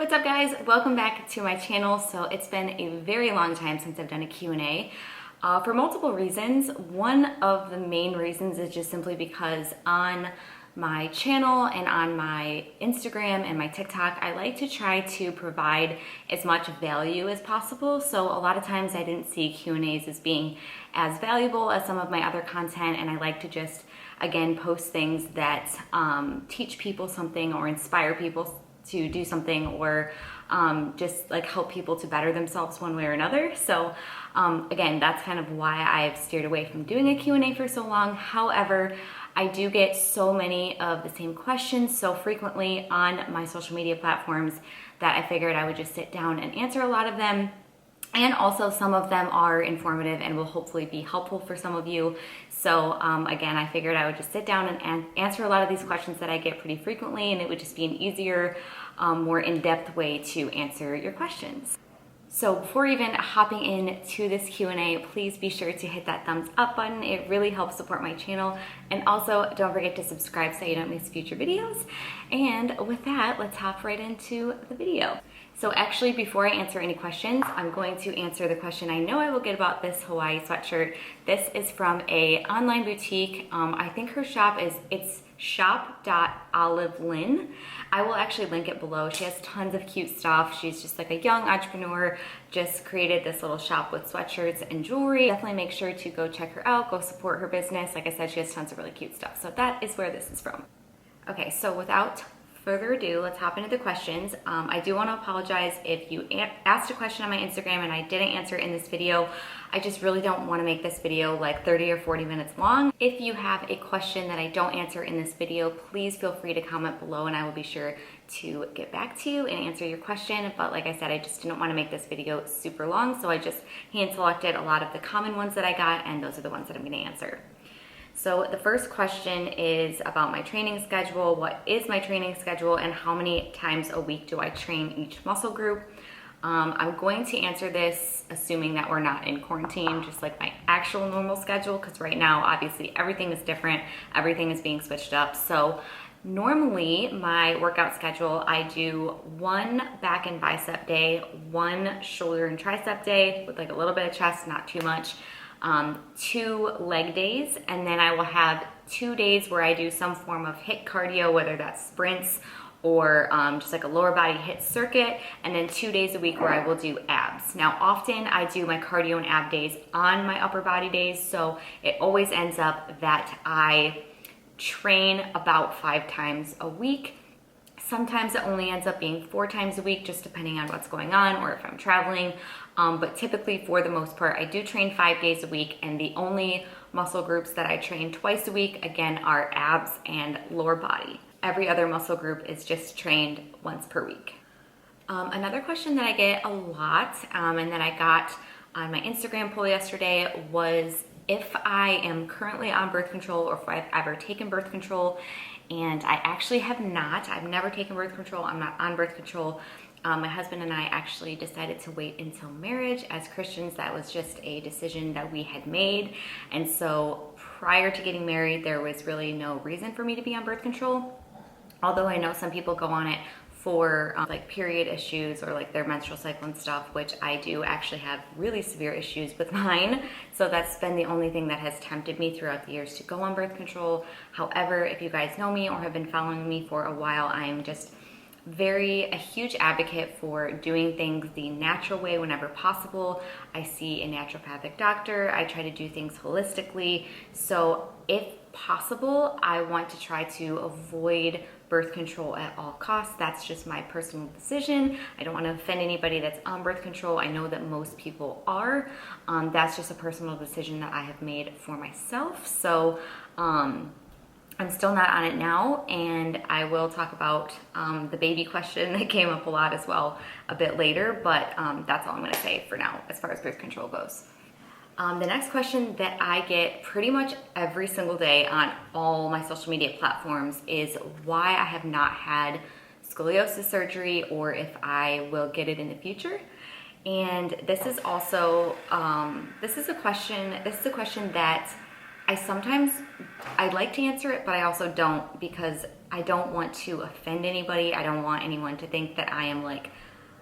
What's up guys? Welcome back to my channel. So it's been a very long time since I've done a Q&A for multiple reasons. One of the main reasons is just simply because on my channel and on my Instagram and my TikTok, I like to try to provide as much value as possible. So a lot of times I didn't see Q&As as being as valuable as some of my other content, and I like to just, again, post things that teach people something or inspire people to do something, or just like help people to better themselves one way or another. So again, that's kind of why I've steered away from doing a Q&A for so long. However, I do get so many of the same questions so frequently on my social media platforms that I figured I would just sit down and answer a lot of them. And also some of them are informative and will hopefully be helpful for some of you. So again, I figured I would just sit down and answer a lot of these questions that I get pretty frequently, and it would just be an easier, more in-depth way to answer your questions. So before even hopping into this Q&A, please be sure to hit that thumbs up button. It really helps support my channel. And also don't forget to subscribe so you don't miss future videos. And with that, let's hop right into the video. So actually, before I answer any questions, I'm going to answer the question I know I will get about this Hawaii sweatshirt. This is from a online boutique. I think her shop it's SHOP.OLIVELYNN. I will actually link it below. She has tons of cute stuff. She's just like a young entrepreneur, just created this little shop with sweatshirts and jewelry. Definitely make sure to go check her out, go support her business. Like I said, she has tons of really cute stuff. So that is where this is from. Okay, so without further ado, let's hop into the questions. I do want to apologize if you asked a question on my Instagram and I didn't answer it in this video. I just really don't want to make this video like 30 or 40 minutes long. If you have a question that I don't answer in this video, please feel free to comment below and I will be sure to get back to you and answer your question. But like I said, I just didn't want to make this video super long, so I just hand selected a lot of the common ones that I got, and those are the ones that I'm going to answer. So the first question is about my training schedule. What is my training schedule and how many times a week do I train each muscle group? I'm going to answer this assuming that we're not in quarantine, just like my actual normal schedule, because right now obviously everything is different, everything is being switched up. So normally my workout schedule, I do one back and bicep day, one shoulder and tricep day with like a little bit of chest, not too much. 2 leg days, and then I will have 2 days where I do some form of HIIT cardio, whether that's sprints or just like a lower body HIIT circuit, and then 2 days a week where I will do abs. Now often I do my cardio and ab days on my upper body days, so it always ends up that I train about 5 times a week. Sometimes it only ends up being 4 times a week, just depending on what's going on or if I'm traveling. But typically, for the most part, I do train 5 days a week, and the only muscle groups that I train twice a week, again, are abs and lower body. Every other muscle group is just trained once per week. Another question that I get a lot, and that I got on my Instagram poll yesterday, was if I am currently on birth control or if I've ever taken birth control. And I actually have not. I've never taken birth control. I'm not on birth control. My husband and I actually decided to wait until marriage. As Christians, that was just a decision that we had made. And so prior to getting married, there was really no reason for me to be on birth control. Although I know some people go on it for like period issues or like their menstrual cycle and stuff, which I do actually have really severe issues with mine. So that's been the only thing that has tempted me throughout the years to go on birth control. However, if you guys know me or have been following me for a while, I'm just a huge advocate for doing things the natural way whenever possible. I see a naturopathic doctor. I try to do things holistically. So if possible, I want to try to avoid birth control at all costs. That's just my personal decision. I don't want to offend anybody that's on birth control. I know that most people are. That's just a personal decision that I have made for myself. So I'm still not on it now, and I will talk about the baby question that came up a lot as well a bit later, but that's all I'm going to say for now as far as birth control goes. The next question that I get pretty much every single day on all my social media platforms is why I have not had scoliosis surgery or if I will get it in the future. And this is also, this is a question that I like to answer it, but I also don't, because I don't want to offend anybody. I don't want anyone to think that I am like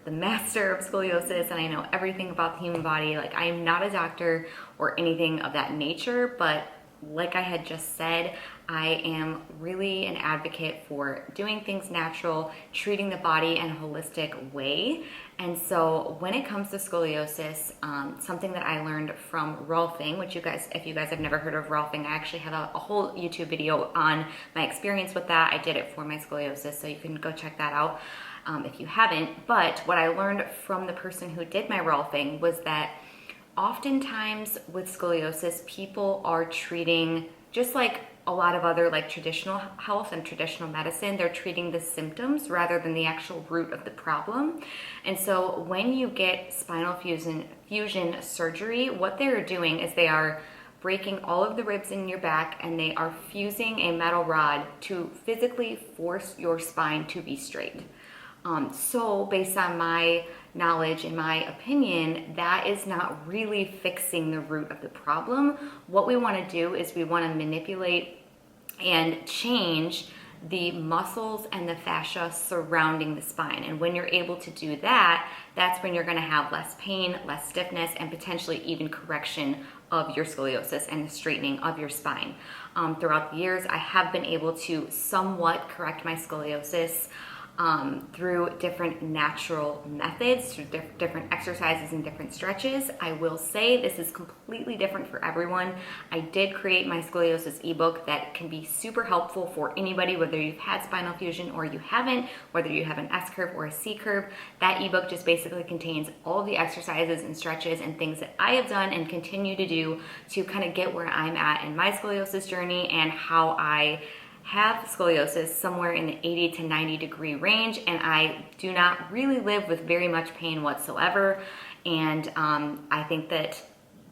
the master of scoliosis and I know everything about the human body. Like, I am not a doctor or anything of that nature, but like I had just said, I am really an advocate for doing things natural, treating the body in a holistic way. And so when it comes to scoliosis, something that I learned from ROLFING, which if you guys have never heard of ROLFING, I actually have a whole YouTube video on my experience with that. I did it for my scoliosis, so you can go check that out if you haven't. But what I learned from the person who did my ROLFING was that oftentimes with scoliosis, people are treating, just like a lot of other like traditional health and traditional medicine, they're treating the symptoms rather than the actual root of the problem. And so when you get spinal fusion surgery, what they're doing is they are breaking all of the ribs in your back and they are fusing a metal rod to physically force your spine to be straight. So based on my knowledge, in my opinion, that is not really fixing the root of the problem. What we want to do is we want to manipulate and change the muscles and the fascia surrounding the spine. And when you're able to do that, that's when you're going to have less pain, less stiffness, and potentially even correction of your scoliosis and the straightening of your spine. Throughout the years, I have been able to somewhat correct my scoliosis through different natural methods, through different exercises and different stretches. I will say this is completely different for everyone. I did create my scoliosis ebook that can be super helpful for anybody, whether you've had spinal fusion or you haven't, whether you have an S curve or a C curve. That ebook just basically contains all of the exercises and stretches and things that I have done and continue to do to kind of get where I'm at in my scoliosis journey and how I have scoliosis somewhere in the 80 to 90 degree range, and I do not really live with very much pain whatsoever. And I think that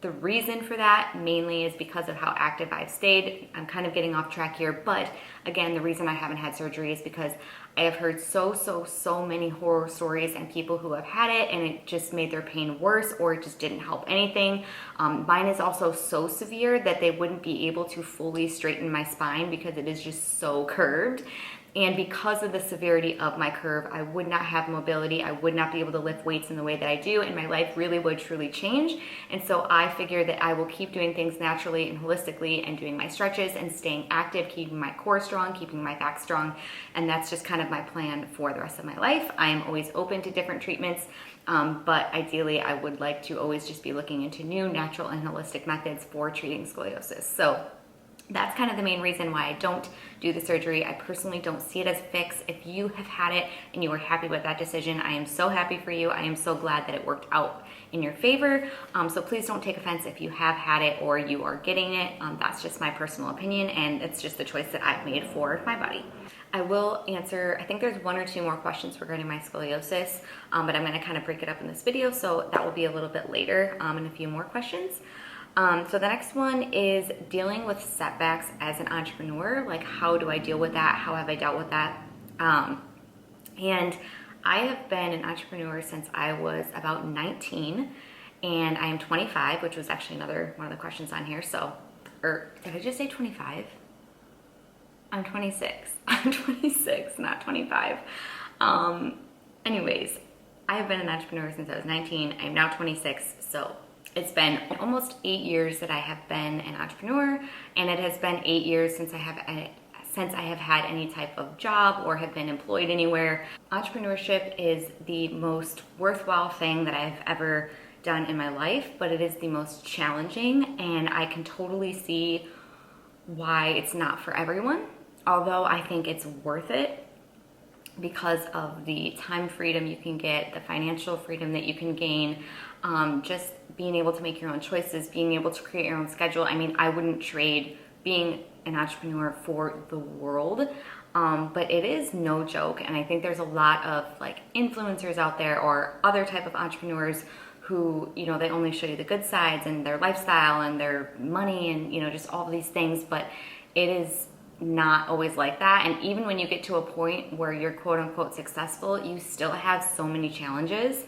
the reason for that mainly is because of how active I've stayed. I'm kind of getting off track here, but again, the reason I haven't had surgery is because I have heard so many horror stories and people who have had it and it just made their pain worse or it just didn't help anything. Mine is also so severe that they wouldn't be able to fully straighten my spine because it is just so curved. And because of the severity of my curve, I would not have mobility. I would not be able to lift weights in the way that I do, and my life really would truly change. And so I figure that I will keep doing things naturally and holistically and doing my stretches and staying active, keeping my core strong, keeping my back strong. And that's just kind of my plan for the rest of my life. I am always open to different treatments, but ideally I would like to always just be looking into new natural and holistic methods for treating scoliosis. So that's kind of the main reason why I don't do the surgery. I personally don't see it as a fix. If you have had it and you are happy with that decision, I am so happy for you. I am so glad that it worked out in your favor. So please don't take offense if you have had it or you are getting it. That's just my personal opinion, and it's just the choice that I've made for my body. I will answer, I think there's one or two more questions regarding my scoliosis, but I'm gonna kind of break it up in this video, so that will be a little bit later and a few more questions. So the next one is dealing with setbacks as an entrepreneur. Like, how do I deal with that? How have I dealt with that? And I have been an entrepreneur since I was about 19, and I am 25, which was actually another one of the questions on here. So, or did I just say 25? I'm 26. I'm 26, not 25. Anyways, I have been an entrepreneur since I was 19. I'm now 26, so it's been almost 8 years that I have been an entrepreneur, and it has been 8 years since I have had any type of job or have been employed anywhere. Entrepreneurship is the most worthwhile thing that I've ever done in my life, but it is the most challenging, and I can totally see why it's not for everyone. Although I think it's worth it because of the time freedom you can get, the financial freedom that you can gain, just being able to make your own choices, being able to create your own schedule. I mean, I wouldn't trade being an entrepreneur for the world, but it is no joke. And I think there's a lot of like influencers out there or other type of entrepreneurs who, you know, they only show you the good sides and their lifestyle and their money and, you know, just all of these things, but it is not always like that. And even when you get to a point where you're quote unquote successful, you still have so many challenges.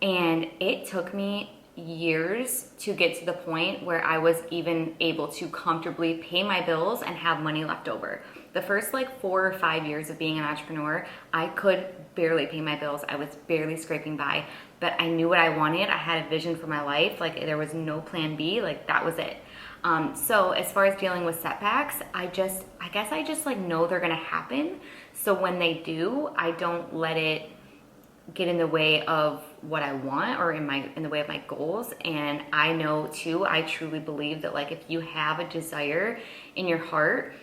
And it took me years to get to the point where I was even able to comfortably pay my bills and have money left over. The first like 4 or 5 years of being an entrepreneur, I could barely pay my bills. I was barely scraping by, but I knew what I wanted. I had a vision for my life. Like there was no plan B, like that was it. So as far as dealing with setbacks, I guess I just like know they're gonna happen. So when they do, I don't let it get in the way of what I want or in the way of my goals. And I know too, I truly believe that like if you have a desire in your heart,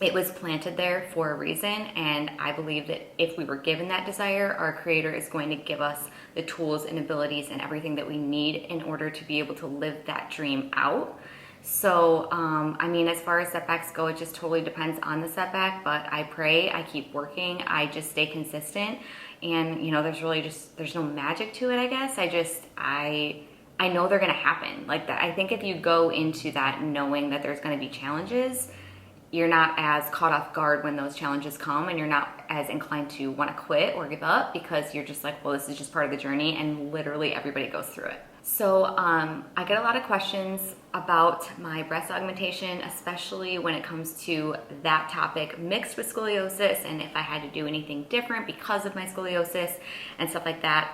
it was planted there for a reason. And I believe that if we were given that desire, our Creator is going to give us the tools and abilities and everything that we need in order to be able to live that dream out. So, I mean, as far as setbacks go, it just totally depends on the setback, but I pray, I keep working, I just stay consistent. And, you know, there's no magic to it, I guess. I know they're going to happen like that. I think if you go into that knowing that there's going to be challenges, you're not as caught off guard when those challenges come, and you're not as inclined to want to quit or give up because you're just like, well, this is just part of the journey, and literally everybody goes through it. So I get a lot of questions about my breast augmentation, especially when it comes to that topic mixed with scoliosis, and if I had to do anything different because of my scoliosis and stuff like that.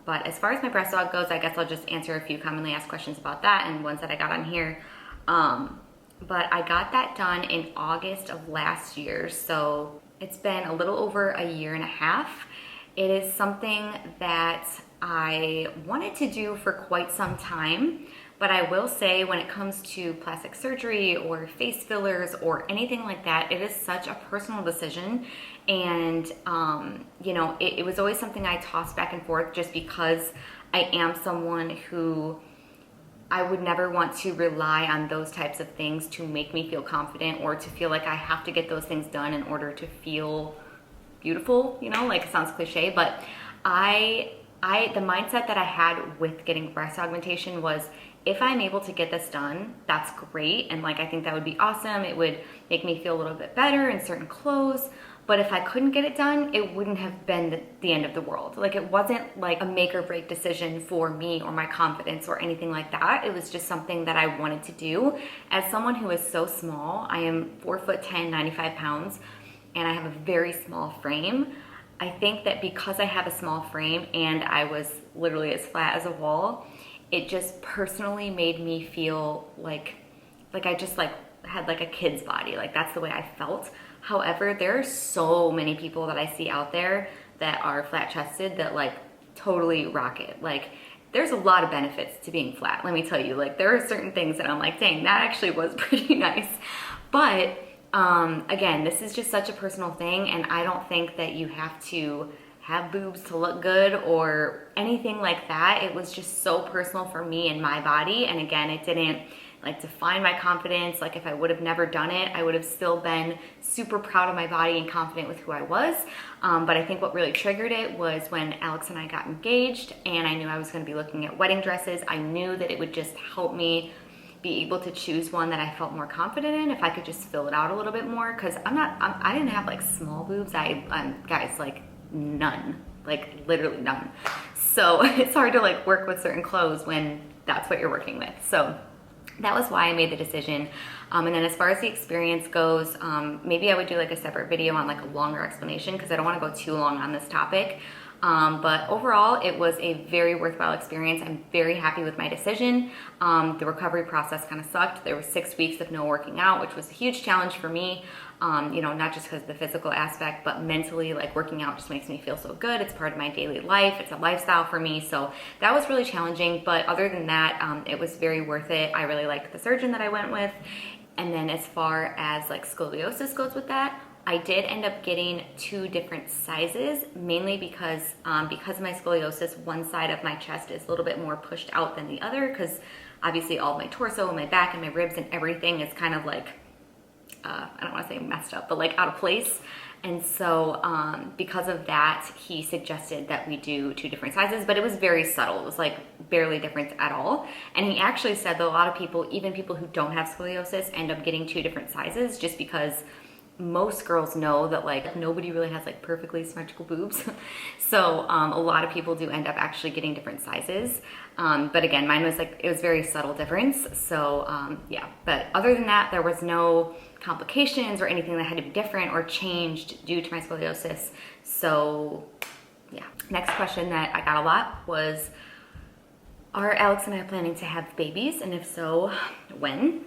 But as far as my breast aug goes, I guess I'll just answer a few commonly asked questions about that and ones that I got on here. But I got that done in August of last year, so it's been a little over a year and a half. It is something that I wanted to do for quite some time, but I will say when it comes to plastic surgery or face fillers or anything like that, it is such a personal decision. And, you know, it was always something I tossed back and forth just because I am someone who I would never want to rely on those types of things to make me feel confident or to feel like I have to get those things done in order to feel beautiful, you know, like it sounds cliche, but the mindset that I had with getting breast augmentation was if I'm able to get this done, that's great. And like, I think that would be awesome. It would make me feel a little bit better in certain clothes. But if I couldn't get it done, it wouldn't have been the end of the world. Like it wasn't like a make or break decision for me or my confidence or anything like that. It was just something that I wanted to do. As someone who is so small, I am 4'10", 95 pounds, and I have a very small frame. I think that because I have a small frame and I was literally as flat as a wall, it just personally made me feel like I just like had like a kid's body. Like that's the way I felt. However, there are so many people that I see out there that are flat chested that like totally rock it. Like there's a lot of benefits to being flat. Let me tell you, like there are certain things that I'm like, dang, that actually was pretty nice. But again, this is just such a personal thing, and I don't think that you have to have boobs to look good or anything like that. It was just so personal for me and my body. And again, it didn't like define my confidence. Like if I would have never done it, I would have still been super proud of my body and confident with who I was. But I think what really triggered it was when Alex and I got engaged and I knew I was going to be looking at wedding dresses. I knew that it would just help me be able to choose one that I felt more confident in if I could just fill it out a little bit more. Cause I didn't have like small boobs. Guys, like none, like literally none. So it's hard to like work with certain clothes when that's what you're working with. So that was why I made the decision. And then as far as the experience goes, maybe I would do like a separate video on like a longer explanation because I don't want to go too long on this topic. But overall, it was a very worthwhile experience. I'm very happy with my decision. The recovery process kind of sucked. There were 6 weeks of no working out, which was a huge challenge for me. You know, not just because of the physical aspect, but mentally, like working out just makes me feel so good. It's part of my daily life. It's a lifestyle for me. So that was really challenging. But other than that, it was very worth it. I really liked the surgeon that I went with. And then as far as like scoliosis goes with that, I did end up getting 2 different sizes, mainly because of my scoliosis, one side of my chest is a little bit more pushed out than the other because obviously all of my torso and my back and my ribs and everything is kind of like, I don't want to say messed up, but like out of place. And so because of that, he suggested that we do 2 different sizes, but it was very subtle. It was like barely different at all. And he actually said that a lot of people, even people who don't have scoliosis, end up getting 2 different sizes just because most girls know that like nobody really has like perfectly symmetrical boobs. So a lot of people do end up actually getting different sizes. But again, mine was like, it was very subtle difference. So yeah, but other than that, there was no complications or anything that had to be different or changed due to my scoliosis. So yeah. Next question that I got a lot was, are Alex and I planning to have babies? And if so, when?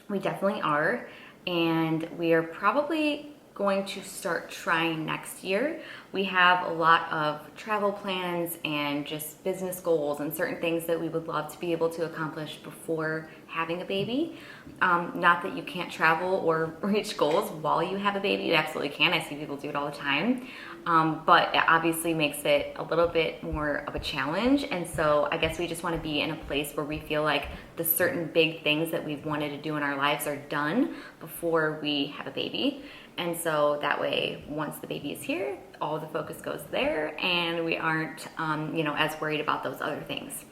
We definitely are. And we are probably going to start trying next year. We have a lot of travel plans and just business goals and certain things that we would love to be able to accomplish before having a baby. Not that you can't travel or reach goals while you have a baby. You absolutely can. I see people do it all the time. But it obviously makes it a little bit more of a challenge. And so I guess we just want to be in a place where we feel like the certain big things that we've wanted to do in our lives are done before we have a baby. And so that way, once the baby is here, all the focus goes there and we aren't, as worried about those other things.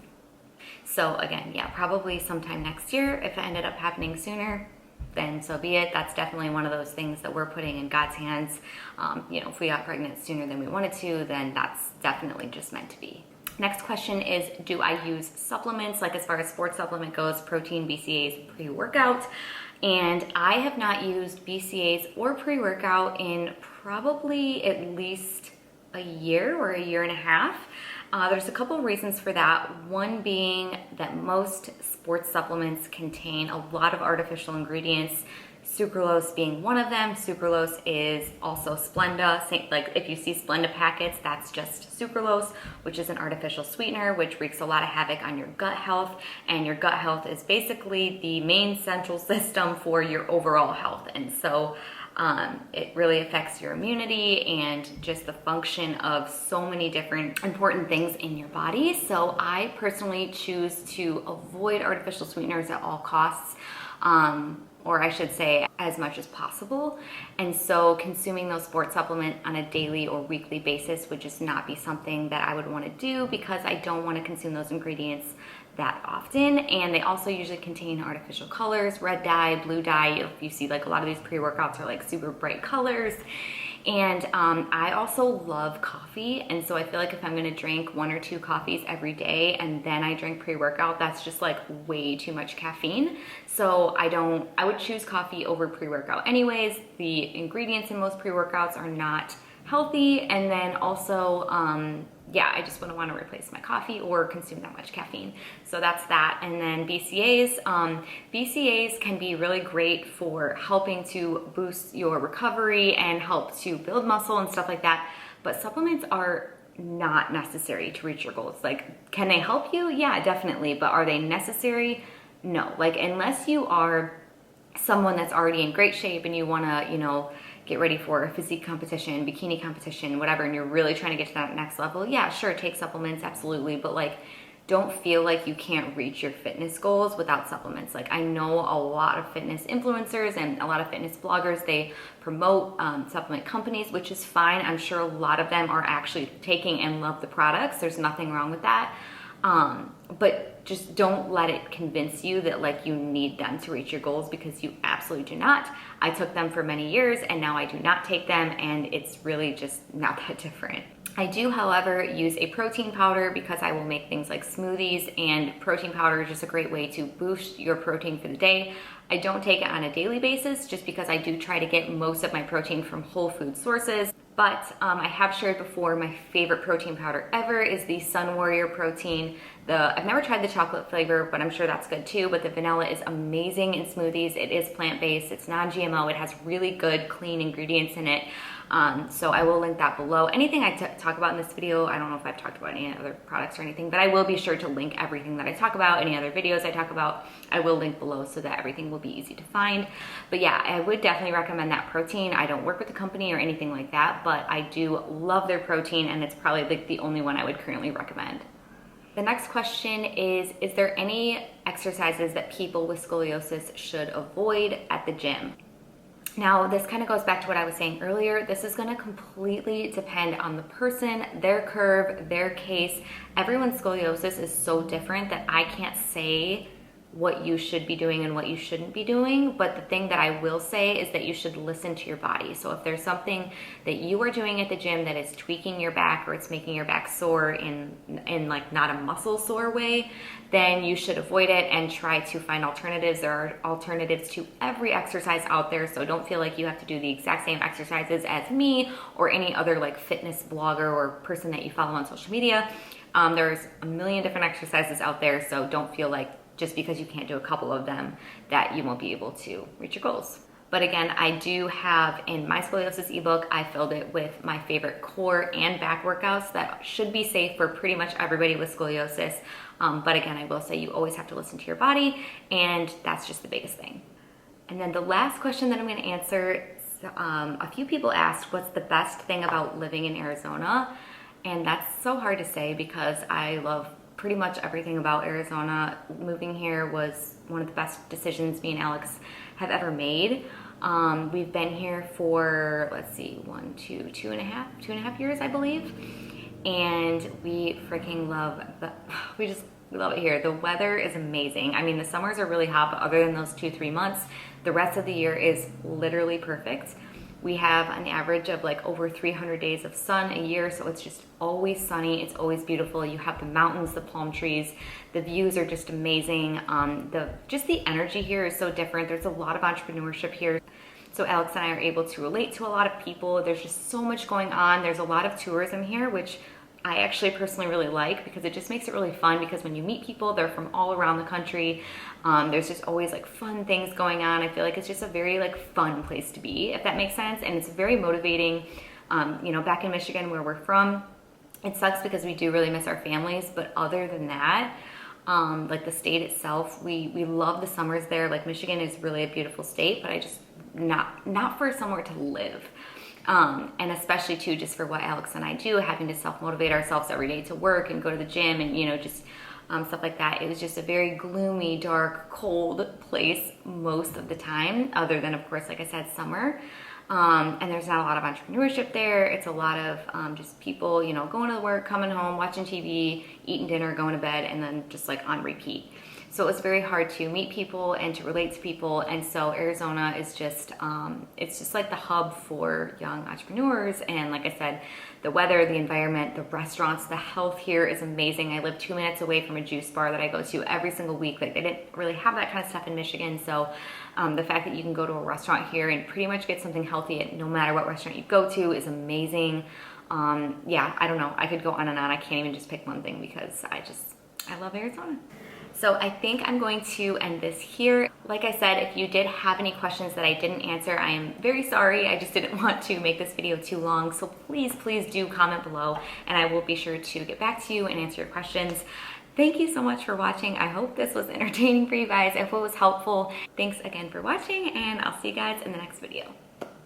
So again, yeah, probably sometime next year. If it ended up happening sooner, then so be it. That's definitely one of those things that we're putting in God's hands. If we got pregnant sooner than we wanted to, then that's definitely just meant to be. Next question is, do I use supplements, like as far as sports supplement goes, protein, BCAAs, pre-workout? And I have not used BCAAs or pre-workout in probably at least a year or a year and a half. There's a couple of reasons for that. One being that most sports supplements contain a lot of artificial ingredients, sucralose being one of them. Sucralose is also Splenda. Like if you see Splenda packets, that's just sucralose, which is an artificial sweetener, which wreaks a lot of havoc on your gut health. And your gut health is basically the main central system for your overall health. And so it really affects your immunity and just the function of so many different important things in your body. So I personally choose to avoid artificial sweeteners at all costs. Or I should say as much as possible. And so consuming those sports supplements on a daily or weekly basis would just not be something that I would want to do because I don't want to consume those ingredients that often. And they also usually contain artificial colors, red dye, blue dye. If you see like a lot of these pre-workouts are like super bright colors. And I also love coffee. And so I feel like if I'm gonna drink 1 or 2 coffees every day and then I drink pre-workout, that's just like way too much caffeine. So I would choose coffee over pre-workout anyways. The ingredients in most pre-workouts are not healthy. And then also, I just wouldn't want to replace my coffee or consume that much caffeine. So that's that. And then BCAAs. BCAAs can be really great for helping to boost your recovery and help to build muscle and stuff like that. But supplements are not necessary to reach your goals. Like, can they help you? Yeah, definitely. But are they necessary? No. Like, unless you are someone that's already in great shape and you want to, get ready for a physique competition, bikini competition, whatever, and you're really trying to get to that next level, yeah, sure, take supplements, absolutely. But like, don't feel like you can't reach your fitness goals without supplements. Like, I know a lot of fitness influencers and a lot of fitness bloggers, they promote supplement companies, which is fine. I'm sure a lot of them are actually taking and love the products. There's nothing wrong with that. But just don't let it convince you that like you need them to reach your goals, because you absolutely do not. I took them for many years and now I do not take them, and it's really just not that different. I do, however, use a protein powder because I will make things like smoothies, and protein powder is just a great way to boost your protein for the day. I don't take it on a daily basis just because I do try to get most of my protein from whole food sources. But I have shared before, my favorite protein powder ever is the Sun Warrior protein. I've never tried the chocolate flavor, but I'm sure that's good too. But the vanilla is amazing in smoothies. It is plant-based, it's non-GMO, it has really good, clean ingredients in it. So I will link that below. Anything I talk about in this video, I don't know if I've talked about any other products or anything, but I will be sure to link everything that I talk about. Any other videos I talk about, I will link below so that everything will be easy to find. But yeah, I would definitely recommend that protein. I don't work with the company or anything like that, but I do love their protein, and it's probably like the only one I would currently recommend. The next question is there any exercises that people with scoliosis should avoid at the gym? Now, this kind of goes back to what I was saying earlier. This is going to completely depend on the person, their curve, their case. Everyone's scoliosis is so different that I can't say what you should be doing and what you shouldn't be doing. But the thing that I will say is that you should listen to your body. So if there's something that you are doing at the gym that is tweaking your back or it's making your back sore in like not a muscle sore way, then you should avoid it and try to find alternatives. There are alternatives to every exercise out there, so don't feel like you have to do the exact same exercises as me or any other like fitness blogger or person that you follow on social media. There's a million different exercises out there, so don't feel like just because you can't do a couple of them that you won't be able to reach your goals. But again, I do have in my scoliosis ebook, I filled it with my favorite core and back workouts that should be safe for pretty much everybody with scoliosis. But again, I will say you always have to listen to your body, and that's just the biggest thing. And then the last question that I'm going to answer, a few people asked, what's the best thing about living in Arizona? And that's so hard to say because I love pretty much everything about Arizona. Moving here was one of the best decisions me and Alex have ever made. We've been here for, let's see, two and a half years, I believe. And we freaking love we love it here. The weather is amazing. I mean, the summers are really hot, but other than those 2-3 months, the rest of the year is literally perfect. We have an average of like over 300 days of sun a year, so it's just always sunny. It's always beautiful. You have the mountains, the palm trees, the views are just amazing. The energy here is so different. There's a lot of entrepreneurship here. So Alex and I are able to relate to a lot of people. There's just so much going on. There's a lot of tourism here, which I actually personally really like because it just makes it really fun, because when you meet people, they're from all around the country. There's just always like fun things going on. I feel like it's just a very like fun place to be, if that makes sense. And it's very motivating. You know, back in Michigan where we're from, it sucks because we do really miss our families. But other than that, like the state itself, we love the summers there. Like Michigan is really a beautiful state, but I just not for somewhere to live. And especially too, just for what Alex and I do, having to self-motivate ourselves every day to work and go to the gym and, you know, just stuff like that. It was just a very gloomy, dark, cold place most of the time, other than, of course, like I said, summer. And there's not a lot of entrepreneurship there. It's a lot of just people, you know, going to work, coming home, watching TV, eating dinner, going to bed, and then just like on repeat. So it was very hard to meet people and to relate to people. And so Arizona is just, it's just like the hub for young entrepreneurs. And like I said, the weather, the environment, the restaurants, the health here is amazing. I live 2 minutes away from a juice bar that I go to every single week. Like they didn't really have that kind of stuff in Michigan. So the fact that you can go to a restaurant here and pretty much get something healthy at no matter what restaurant you go to is amazing. Yeah, I don't know. I could go on and on. I can't even just pick one thing because I love Arizona. So I think I'm going to end this here. Like I said, if you did have any questions that I didn't answer, I am very sorry. I just didn't want to make this video too long. So please do comment below and I will be sure to get back to you and answer your questions. Thank you so much for watching. I hope this was entertaining for you guys. I hope it was helpful. Thanks again for watching, and I'll see you guys in the next video.